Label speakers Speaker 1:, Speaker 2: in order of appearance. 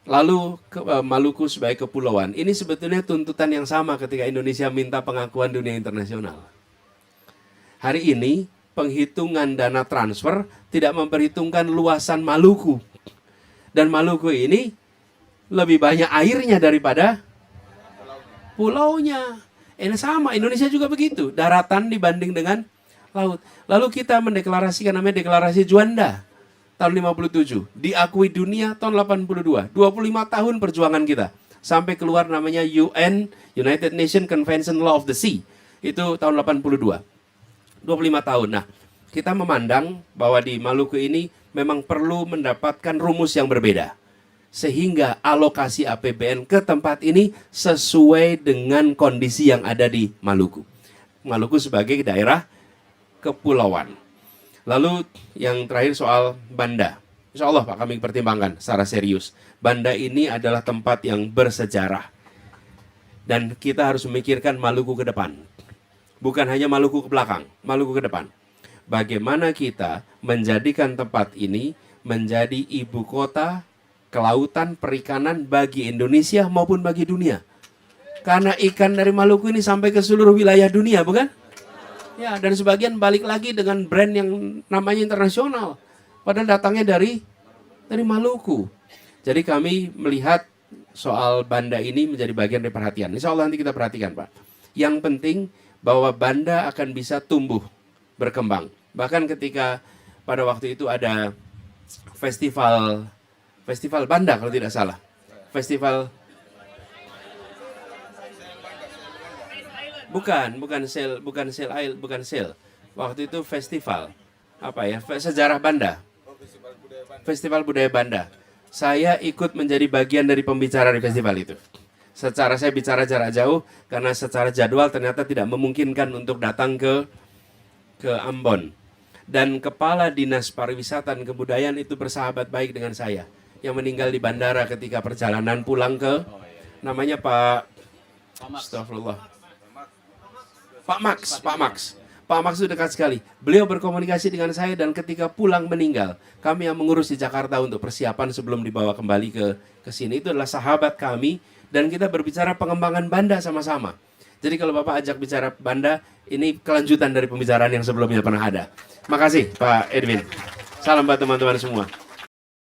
Speaker 1: Lalu Maluku sebagai kepulauan. Ini sebetulnya tuntutan yang sama ketika Indonesia minta pengakuan dunia internasional. Hari ini penghitungan dana transfer tidak memperhitungkan luasan Maluku. Dan Maluku ini lebih banyak airnya daripada pulaunya. Ini sama, Indonesia juga begitu. Daratan dibanding dengan laut. Lalu kita mendeklarasikan namanya deklarasi Juanda tahun 57, diakui dunia tahun 82. 25 tahun perjuangan kita sampai keluar namanya UN, United Nations Convention Law of the Sea. Itu tahun 82. 25 tahun. Nah, kita memandang bahwa di Maluku ini memang perlu mendapatkan rumus yang berbeda. Sehingga alokasi APBN ke tempat ini sesuai dengan kondisi yang ada di Maluku. Maluku sebagai daerah kepulauan. Lalu yang terakhir soal Banda. Insya Allah Pak, kami pertimbangkan secara serius. Banda ini adalah tempat yang bersejarah. Dan kita harus memikirkan Maluku ke depan. Bukan hanya Maluku ke belakang, Maluku ke depan. Bagaimana kita menjadikan tempat ini menjadi ibu kota kelautan perikanan bagi Indonesia maupun bagi dunia. Karena ikan dari Maluku ini sampai ke seluruh wilayah dunia, bukan? Ya, dan sebagian balik lagi dengan brand yang namanya internasional. Padahal datangnya dari Maluku. Jadi kami melihat soal Banda ini menjadi bagian dari perhatian. Insya Allah nanti kita perhatikan, Pak. Yang penting bahwa Banda akan bisa tumbuh, berkembang. Bahkan ketika pada waktu itu ada festival Banda kalau tidak salah. Festival bukan sale. Waktu itu festival sejarah Banda. Festival budaya Banda. Saya ikut menjadi bagian dari pembicara di festival itu. Saya bicara jarak jauh karena secara jadwal ternyata tidak memungkinkan untuk datang ke Ambon. Dan Kepala Dinas Pariwisata dan Kebudayaan itu bersahabat baik dengan saya, yang meninggal di bandara ketika perjalanan pulang ke, namanya Pak Astagfirullah. Pak Max itu dekat sekali. Beliau berkomunikasi dengan saya dan ketika pulang meninggal, kami yang mengurus di Jakarta untuk persiapan sebelum dibawa kembali ke sini. Itu adalah sahabat kami dan kita berbicara pengembangan Banda sama-sama. Jadi kalau Bapak ajak bicara Banda, ini kelanjutan dari pembicaraan yang sebelumnya pernah ada. Makasih Pak Edwin. Salam buat teman-teman semua.